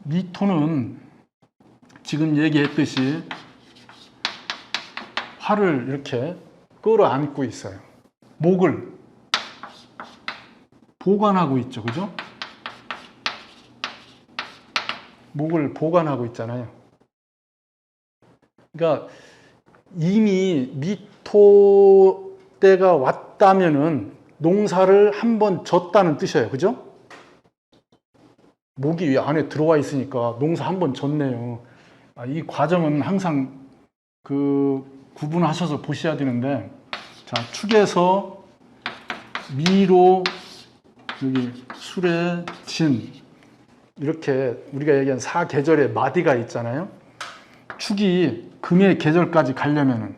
미토는 지금 얘기했듯이 화를 이렇게 끌어안고 있어요. 목을 보관하고 있죠. 그죠? 목을 보관하고 있잖아요. 그러니까 이미 미토 때가 왔다면은 농사를 한번 졌다는 뜻이에요. 그죠? 목이 안에 들어와 있으니까 농사 한번 졌네요. 이 과정은 항상 구분하셔서 보셔야 되는데, 자, 축에서 미로, 여기 술에 진, 이렇게 우리가 얘기한 사계절의 마디가 있잖아요. 축이 금의 계절까지 가려면은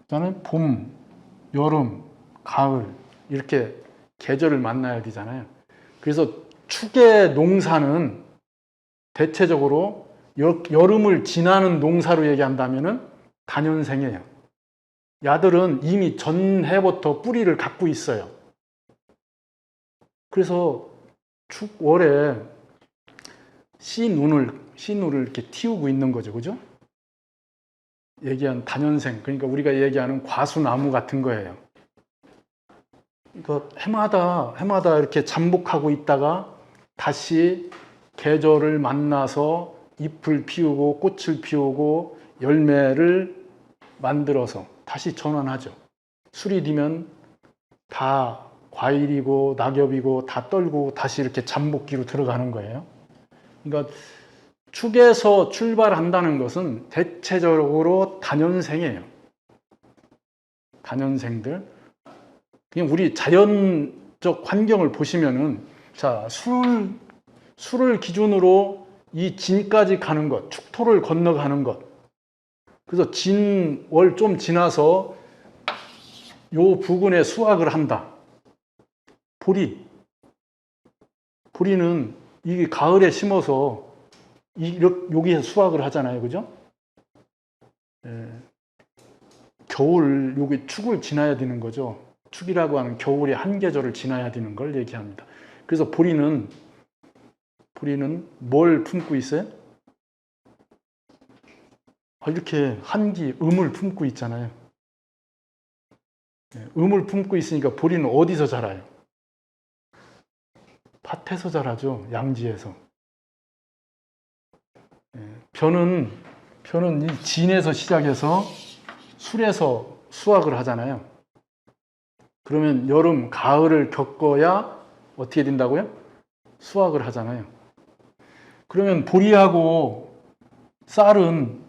일단은 봄, 여름, 가을 이렇게 계절을 만나야 되잖아요. 그래서 축의 농사는 대체적으로 여름을 지나는 농사로 얘기한다면은 단연생이에요. 야들은 이미 전해부터 뿌리를 갖고 있어요. 그래서 축월에 씨눈을 이렇게 틔우고 있는 거죠. 그죠? 얘기한 단연생, 그러니까 우리가 얘기하는 과수나무 같은 거예요. 그러니까 해마다 이렇게 잠복하고 있다가 다시 계절을 만나서 잎을 피우고 꽃을 피우고 열매를 만들어서 다시 전환하죠. 술이 되면 다 과일이고 낙엽이고 다 떨고 다시 이렇게 잠복기로 들어가는 거예요. 그러니까 축에서 출발한다는 것은 대체적으로 단연생이에요. 단연생들. 그냥 우리 자연적 환경을 보시면은, 자, 술을 기준으로 이 진까지 가는 것, 축토를 건너가는 것. 그래서 진월 좀 지나서 요 부근에 수확을 한다. 보리는 이게 가을에 심어서 여기에 수확을 하잖아요. 그죠? 겨울, 여기 축을 지나야 되는 거죠. 축이라고 하는 겨울의 한 계절을 지나야 되는 걸 얘기합니다. 그래서 보리는 뭘 품고 있어요? 이렇게 한기, 음을 품고 있잖아요. 음을 품고 있으니까 보리는 어디서 자라요? 밭에서 자라죠. 양지에서. 벼는 이 진에서 시작해서 술에서 수확을 하잖아요. 그러면 여름, 가을을 겪어야 어떻게 된다고요? 수확을 하잖아요. 그러면 보리하고 쌀은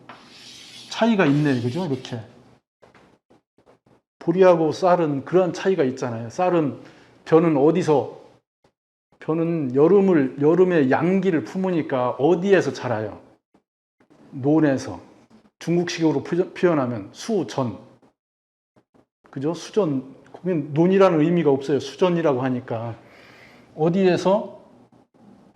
차이가 있네, 그죠? 이렇게. 보리하고 쌀은 그런 차이가 있잖아요. 벼는 여름에 양기를 품으니까 어디에서 자라요? 논에서. 중국식으로 표현하면 수전. 그죠? 수전. 거긴 논이라는 의미가 없어요. 수전이라고 하니까. 어디에서?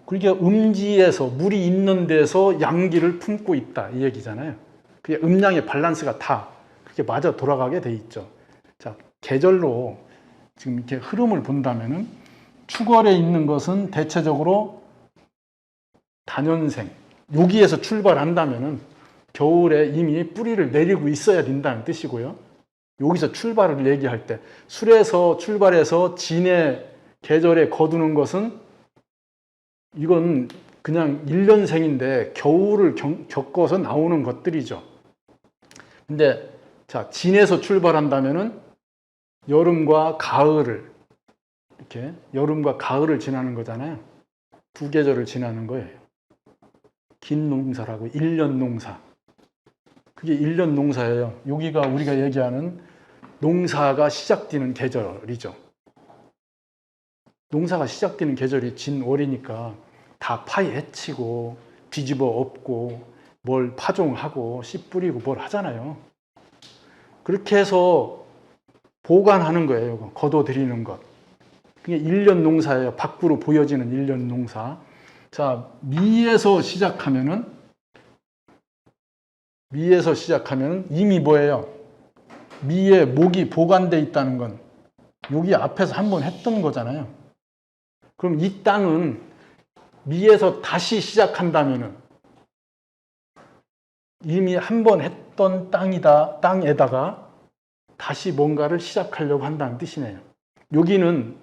그러니까 음지에서, 물이 있는 데서 양기를 품고 있다. 이 얘기잖아요. 그게 음양의 밸런스가 다 그렇게 맞아 돌아가게 돼 있죠. 자, 계절로 지금 이렇게 흐름을 본다면은 축월에 있는 것은 대체적으로 단연생. 여기에서 출발한다면은 겨울에 이미 뿌리를 내리고 있어야 된다는 뜻이고요. 여기서 출발을 얘기할 때 술에서 출발해서 진의 계절에 거두는 것은 이건 그냥 1년생인데 겨울을 겪어서 나오는 것들이죠. 근데 자, 진에서 출발한다면은 여름과 가을을 지나는 거잖아요. 두 계절을 지나는 거예요. 긴 농사라고 1년 농사. 그게 1년 농사예요. 여기가 우리가 얘기하는 농사가 시작되는 계절이죠. 농사가 시작되는 계절이 진월이니까 다 파헤치고 뒤집어 엎고 뭘 파종하고 씨 뿌리고 뭘 하잖아요. 그렇게 해서 보관하는 거예요. 거둬들이는 것. 그게 1년 농사예요. 밖으로 보여지는 1년 농사. 자, 미에서 시작하면은 이미 뭐예요? 미에 목이 보관돼 있다는 건 여기 앞에서 한번 했던 거잖아요. 그럼 이 땅은 미에서 다시 시작한다면은 이미 한 번 했던 땅에다가 다시 뭔가를 시작하려고 한다는 뜻이네요. 여기는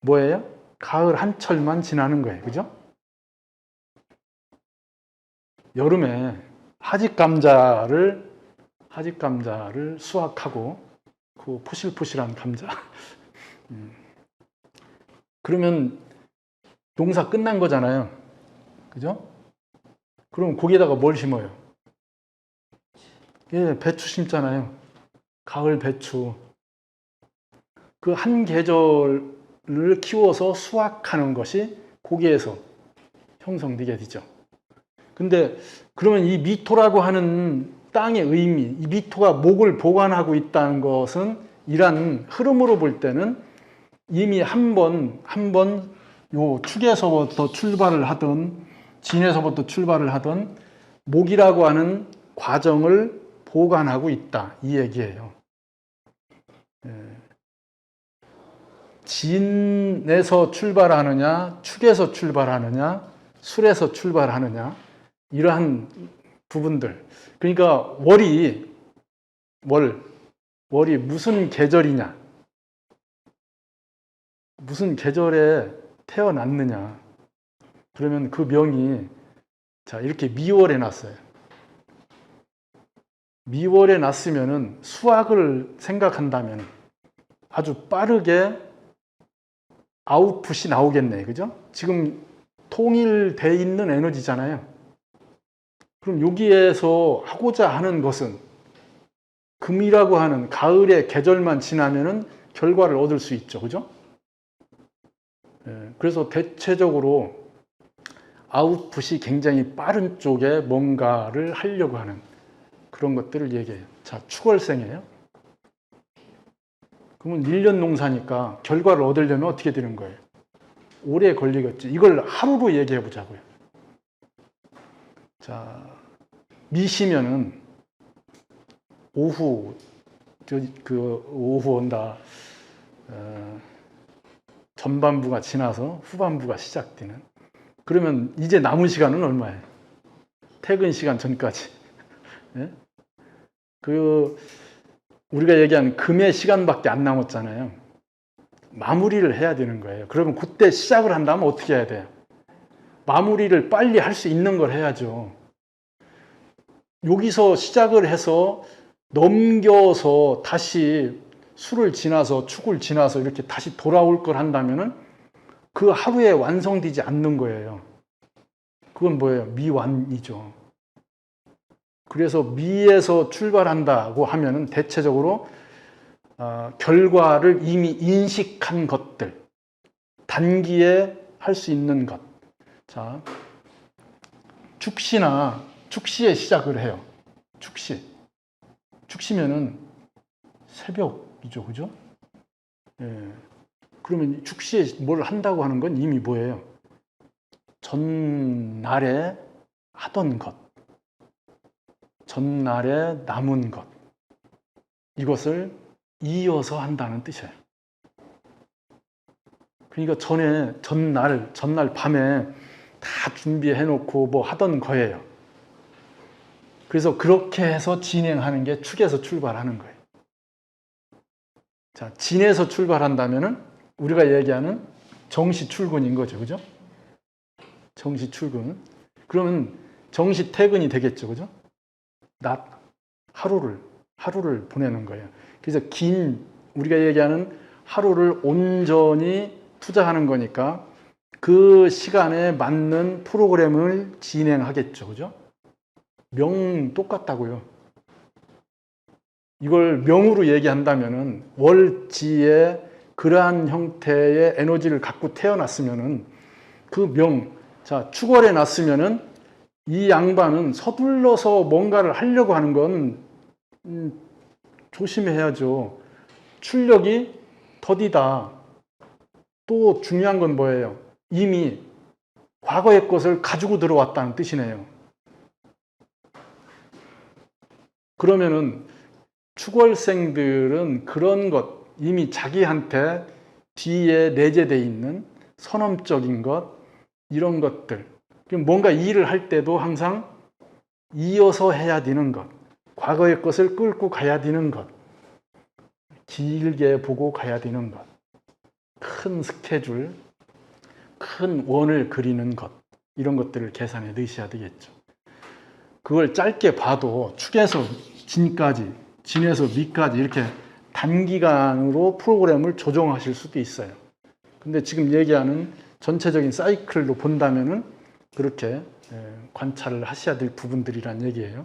뭐예요? 가을 한철만 지나는 거예요. 그죠? 여름에 하집 감자를 수확하고 그 포실포실한 감자. 그러면 농사 끝난 거잖아요. 그죠? 그럼 거기에다가 뭘 심어요? 예, 배추 심잖아요. 가을 배추. 그 한 계절을 키워서 수확하는 것이 거기에서 형성되게 되죠. 근데 그러면 이 미토라고 하는 땅의 의미, 이 미토가 목을 보관하고 있다는 것은 이러한 흐름으로 볼 때는 이미 한 번 요 축에서부터 출발을 하든 진에서부터 출발을 하든 목이라고 하는 과정을 보관하고 있다. 이 얘기예요. 진에서 출발하느냐, 축에서 출발하느냐, 술에서 출발하느냐, 이러한 부분들. 그러니까 월이 무슨 계절이냐, 무슨 계절에 태어났느냐. 그러면 그 명이 자, 이렇게 미월에 났어요. 미월에 났으면은 수확을 생각한다면 아주 빠르게 아웃풋이 나오겠네. 그죠? 지금 통일돼 있는 에너지잖아요. 그럼 여기에서 하고자 하는 것은 금이라고 하는 가을의 계절만 지나면은 결과를 얻을 수 있죠. 그죠? 그래서 대체적으로 아웃풋이 굉장히 빠른 쪽에 뭔가를 하려고 하는 그런 것들을 얘기해요. 자, 축월생이에요. 그러면 1년 농사니까 결과를 얻으려면 어떻게 되는 거예요? 오래 걸리겠지. 이걸 하루로 얘기해 보자고요. 자, 미시면은 오후 온다. 전반부가 지나서 후반부가 시작되는. 그러면 이제 남은 시간은 얼마예요? 퇴근 시간 전까지. 네? 우리가 얘기하는 금의 시간밖에 안 남았잖아요. 마무리를 해야 되는 거예요. 그러면 그때 시작을 한다면 어떻게 해야 돼요? 마무리를 빨리 할 수 있는 걸 해야죠. 여기서 시작을 해서 넘겨서 다시 수를 지나서 축을 지나서 이렇게 다시 돌아올 걸 한다면은 그 하루에 완성되지 않는 거예요. 그건 뭐예요? 미완이죠. 그래서 미에서 출발한다고 하면은 대체적으로 결과를 이미 인식한 것들, 단기에 할 수 있는 것. 자, 축시에 시작을 해요. 축시면은 새벽이죠, 그죠? 예. 그러면 축시에 뭘 한다고 하는 건 이미 뭐예요? 전날에 하던 것, 전날에 남은 것, 이것을 이어서 한다는 뜻이에요. 그러니까 전날 밤에 다 준비해 놓고 뭐 하던 거예요. 그래서 그렇게 해서 진행하는 게 축에서 출발하는 거예요. 자, 진에서 출발한다면은 우리가 얘기하는 정시 출근인 거죠. 그죠? 정시 출근. 그러면 정시 퇴근이 되겠죠. 그죠? 하루를 보내는 거예요. 그래서 우리가 얘기하는 하루를 온전히 투자하는 거니까 그 시간에 맞는 프로그램을 진행하겠죠. 그죠? 명 똑같다고요. 이걸 명으로 얘기한다면은 월지에 그러한 형태의 에너지를 갖고 태어났으면은 자, 축월에 났으면은 이 양반은 서둘러서 뭔가를 하려고 하는 건 조심해야죠. 출력이 더디다. 또 중요한 건 뭐예요? 이미 과거의 것을 가지고 들어왔다는 뜻이네요. 그러면은 축월생들은 그런 것, 이미 자기한테 뒤에 내재되어 있는 선험적인 것, 이런 것들. 뭔가 일을 할 때도 항상 이어서 해야 되는 것, 과거의 것을 끌고 가야 되는 것, 길게 보고 가야 되는 것, 큰 스케줄, 큰 원을 그리는 것, 이런 것들을 계산해 넣으셔야 되겠죠. 그걸 짧게 봐도 축에서 진까지, 진에서 미까지 이렇게 단기간으로 프로그램을 조정하실 수도 있어요. 근데 지금 얘기하는 전체적인 사이클로 본다면은 그렇게 관찰을 하셔야 될 부분들이란 얘기예요.